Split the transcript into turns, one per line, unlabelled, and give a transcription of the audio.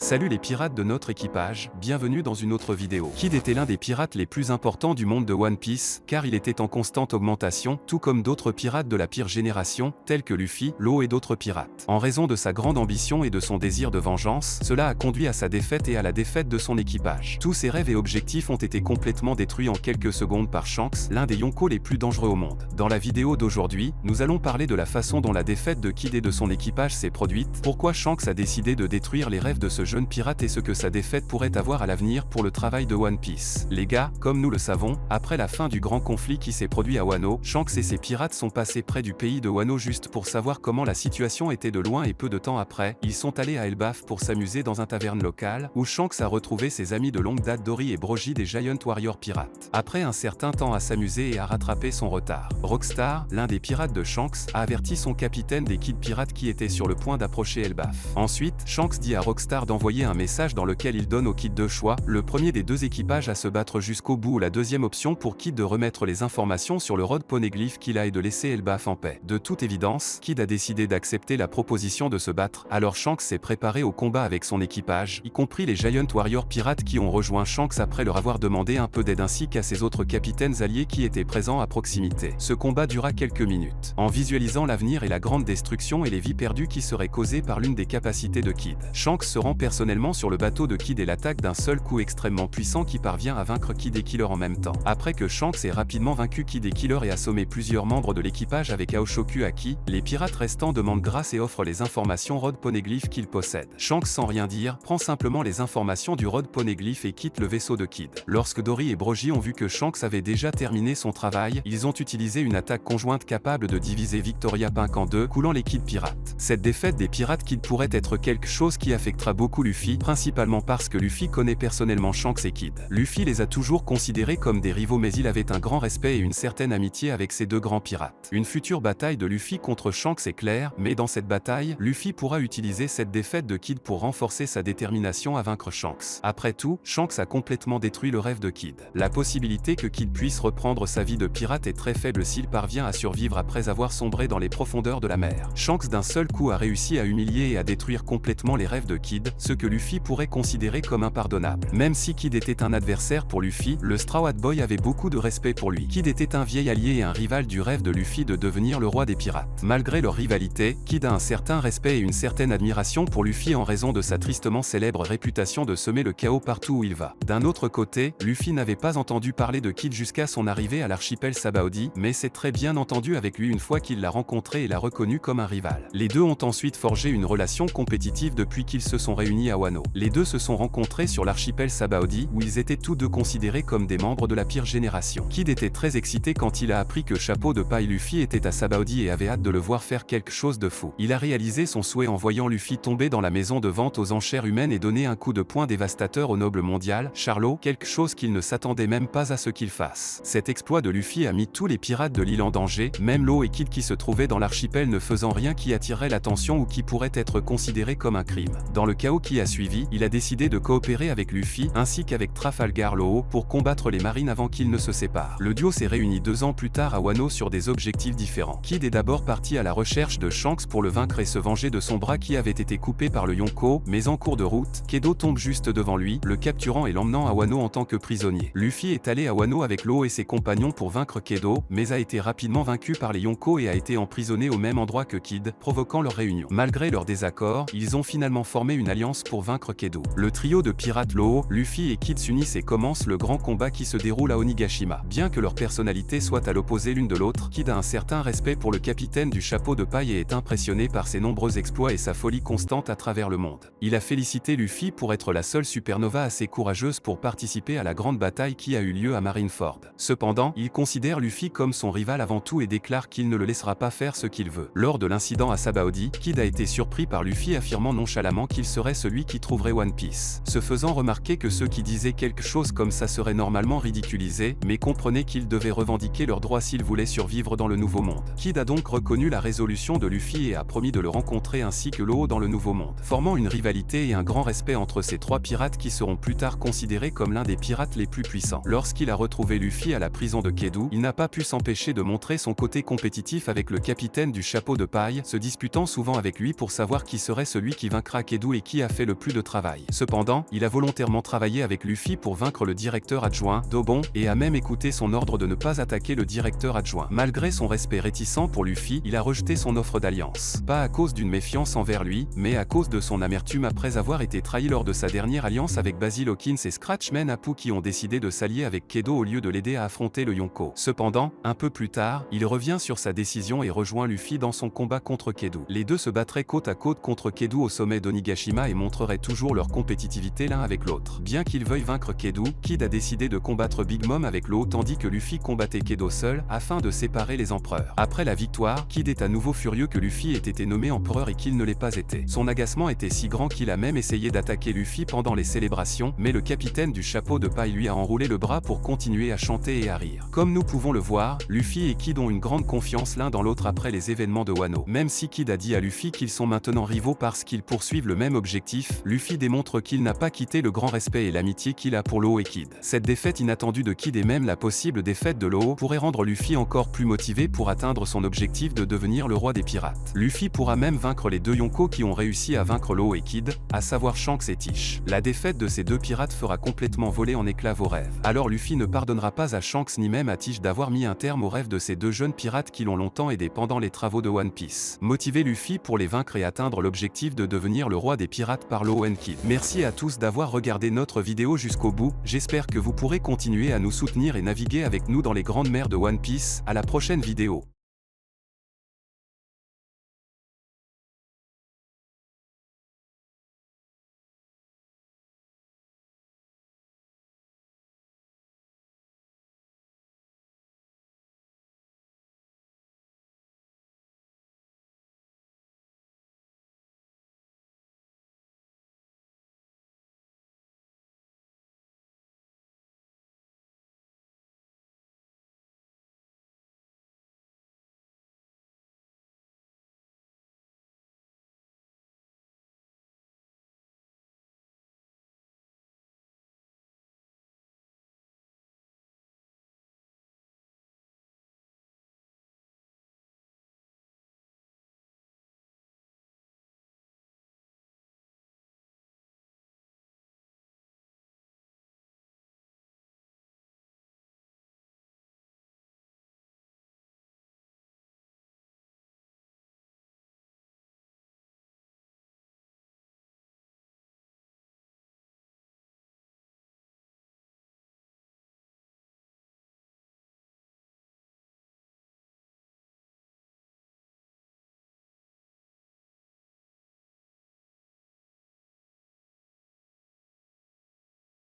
Salut les pirates de notre équipage, bienvenue dans une autre vidéo. Kid était l'un des pirates les plus importants du monde de One Piece, car il était en constante augmentation, tout comme d'autres pirates de la pire génération, tels que Luffy, Law et d'autres pirates. En raison de sa grande ambition et de son désir de vengeance, cela a conduit à sa défaite et à la défaite de son équipage. Tous ses rêves et objectifs ont été complètement détruits en quelques secondes par Shanks, l'un des Yonko les plus dangereux au monde. Dans la vidéo d'aujourd'hui, nous allons parler de la façon dont la défaite de Kid et de son équipage s'est produite, pourquoi Shanks a décidé de détruire les rêves de ce jeune pirate et ce que sa défaite pourrait avoir à l'avenir pour le travail de One Piece. Les gars, comme nous le savons, après la fin du grand conflit qui s'est produit à Wano, Shanks et ses pirates sont passés près du pays de Wano juste pour savoir comment la situation était de loin et peu de temps après, ils sont allés à Elbaf pour s'amuser dans un taverne local, où Shanks a retrouvé ses amis de longue date Dory et Brogy des Giant Warrior pirates. Après un certain temps à s'amuser et à rattraper son retard, Rockstar, l'un des pirates de Shanks, a averti son capitaine des Kid pirates qui étaient sur le point d'approcher Elbaf. Ensuite, Shanks dit à Rockstar d'envoyer un message dans lequel il donne au Kid deux choix, le premier des deux équipages à se battre jusqu'au bout ou la deuxième option pour Kid de remettre les informations sur le Road Poneglyph qu'il a et de laisser Elbaf en paix. De toute évidence, Kid a décidé d'accepter la proposition de se battre, alors Shanks s'est préparé au combat avec son équipage, y compris les Giant Warrior pirates qui ont rejoint Shanks après leur avoir demandé un peu d'aide ainsi qu'à ses autres capitaines alliés qui étaient présents à proximité. Ce combat dura quelques minutes. En visualisant l'avenir et la grande destruction et les vies perdues qui seraient causées par l'une des capacités de Kid, Shanks se rend personnellement sur le bateau de Kid et l'attaque d'un seul coup extrêmement puissant qui parvient à vaincre Kid et Killer en même temps. Après que Shanks ait rapidement vaincu Kid et Killer et assommé plusieurs membres de l'équipage avec Aoshoku Aki, les pirates restants demandent grâce et offrent les informations Road Poneglyph qu'ils possèdent. Shanks sans rien dire, prend simplement les informations du Road Poneglyph et quitte le vaisseau de Kid. Lorsque Dory et Brogy ont vu que Shanks avait déjà terminé son travail, ils ont utilisé une attaque conjointe capable de diviser Victoria Pink en deux, coulant les Kid pirates. Cette défaite des pirates Kid pourrait être quelque chose qui affectera beaucoup Luffy, principalement parce que Luffy connaît personnellement Shanks et Kid. Luffy les a toujours considérés comme des rivaux mais il avait un grand respect et une certaine amitié avec ces deux grands pirates. Une future bataille de Luffy contre Shanks est claire, mais dans cette bataille, Luffy pourra utiliser cette défaite de Kid pour renforcer sa détermination à vaincre Shanks. Après tout, Shanks a complètement détruit le rêve de Kid. La possibilité que Kid puisse reprendre sa vie de pirate est très faible s'il parvient à survivre après avoir sombré dans les profondeurs de la mer. Shanks d'un seul coup a réussi à humilier et à détruire complètement les rêves de Kid, ce que Luffy pourrait considérer comme impardonnable. Même si Kid était un adversaire pour Luffy, le Straw Hat Boy avait beaucoup de respect pour lui. Kid était un vieil allié et un rival du rêve de Luffy de devenir le roi des pirates. Malgré leur rivalité, Kid a un certain respect et une certaine admiration pour Luffy en raison de sa tristement célèbre réputation de semer le chaos partout où il va. D'un autre côté, Luffy n'avait pas entendu parler de Kid jusqu'à son arrivée à l'archipel Sabaody, mais s'est très bien entendu avec lui une fois qu'il l'a rencontré et l'a reconnu comme un rival. Les deux ont ensuite forgé une relation compétitive depuis qu'ils se sont réunis à Wano. Les deux se sont rencontrés sur l'archipel Sabaody où ils étaient tous deux considérés comme des membres de la pire génération. Kid était très excité quand il a appris que Chapeau de Paille Luffy était à Sabaody et avait hâte de le voir faire quelque chose de fou. Il a réalisé son souhait en voyant Luffy tomber dans la maison de vente aux enchères humaines et donner un coup de poing dévastateur au noble mondial, Charlot, quelque chose qu'il ne s'attendait même pas à ce qu'il fasse. Cet exploit de Luffy a mis tous les pirates de l'île en danger, même Law et Kid qui se trouvaient dans l'archipel ne faisant rien qui attirerait l'attention ou qui pourrait être considéré comme un crime. Dans le chaos qui a suivi, il a décidé de coopérer avec Luffy ainsi qu'avec Trafalgar Law pour combattre les marines avant qu'ils ne se séparent. Le duo s'est réuni 2 ans plus tard à Wano sur des objectifs différents. Kid est d'abord parti à la recherche de Shanks pour le vaincre et se venger de son bras qui avait été coupé par le Yonko, mais en cours de route, Kedo tombe juste devant lui, le capturant et l'emmenant à Wano en tant que prisonnier. Luffy est allé à Wano avec Law et ses compagnons pour vaincre Kedo, mais a été rapidement vaincu par les Yonko et a été emprisonné au même endroit que Kid, provoquant leur réunion. Malgré leurs désaccords, ils ont finalement formé une alliance pour vaincre Kedo. Le trio de pirates Law, Luffy et Kid s'unissent et commence le grand combat qui se déroule à Onigashima. Bien que leurs personnalités soient à l'opposé l'une de l'autre, Kid a un certain respect pour le capitaine du Chapeau de Paille et est impressionné par ses nombreux exploits et sa folie constante à travers le monde. Il a félicité Luffy pour être la seule supernova assez courageuse pour participer à la grande bataille qui a eu lieu à Marineford. Cependant, il considère Luffy comme son rival avant tout et déclare qu'il ne le laissera pas faire ce qu'il veut. Lors de l'incident à Sabaody, Kid a été surpris par Luffy affirmant nonchalamment qu'il serait celui qui trouverait One Piece. Se faisant remarquer que ceux qui disaient quelque chose comme ça seraient normalement ridiculisés, mais comprenaient qu'ils devaient revendiquer leurs droits s'ils voulaient survivre dans le Nouveau Monde. Kid a donc reconnu la résolution de Luffy et a promis de le rencontrer ainsi que Law dans le Nouveau Monde, formant une rivalité et un grand respect entre ces trois pirates qui seront plus tard considérés comme l'un des pirates les plus puissants. Lorsqu'il a retrouvé Luffy à la prison de Kedu, il n'a pas pu s'empêcher de montrer son côté compétitif avec le capitaine du Chapeau de Paille, se disputant souvent avec lui pour savoir qui serait celui qui vaincra Kedu et qui a fait le plus de travail. Cependant, il a volontairement travaillé avec Luffy pour vaincre le directeur adjoint, Dobon, et a même écouté son ordre de ne pas attaquer le directeur adjoint. Malgré son respect réticent pour Luffy, il a rejeté son offre d'alliance. Pas à cause d'une méfiance envers lui, mais à cause de son amertume après avoir été trahi lors de sa dernière alliance avec Basil Hawkins et Scratchman Apu qui ont décidé de s'allier avec Kedo au lieu de l'aider à affronter le Yonko. Cependant, un peu plus tard, il revient sur sa décision et rejoint Luffy dans son combat contre Kedo. Les deux se battraient côte à côte contre Kedo au sommet d'Onigashima et montreraient toujours leur compétitivité l'un avec l'autre. Bien qu'il veuille vaincre Kedo, Kid a décidé de combattre Big Mom avec l'eau tandis que Luffy combattait Kedo seul, afin de séparer les empereurs. Après la victoire, Kid est à nouveau furieux que Luffy ait été nommé empereur et qu'il ne l'ait pas été. Son agacement était si grand qu'il a même essayé d'attaquer Luffy pendant les célébrations, mais le capitaine du chapeau de paille lui a enroulé le bras pour continuer à chanter et à rire. Comme nous pouvons le voir, Luffy et Kid ont une grande confiance l'un dans l'autre après les événements de Wano. Même si Kid a dit à Luffy qu'ils sont maintenant rivaux parce qu'ils poursuivent le même objectif, Luffy démontre qu'il n'a pas quitté le grand respect et l'amitié qu'il a pour Law et Kid. Cette défaite inattendue de Kid et même la possible défaite de Law pourrait rendre Luffy encore plus motivé pour atteindre son objectif de devenir le roi des pirates. Luffy pourra même vaincre les deux Yonko qui ont réussi à vaincre Law et Kid, à savoir Shanks et Tish. La défaite de ces deux pirates fera complètement voler en éclats vos rêves. Alors Luffy ne pardonnera pas à Shanks ni même à Tish d'avoir mis un terme aux rêves de ces deux jeunes pirates qui l'ont longtemps aidé pendant les travaux de One Piece. Motivez Luffy pour les vaincre et atteindre l'objectif de devenir le roi des pirates par Law and Kid. Merci à tous d'avoir regardé notre vidéo jusqu'au bout, j'espère que vous pourrez continuer à nous soutenir et naviguer avec nous dans les grandes mers de One Piece. À la prochaine vidéo.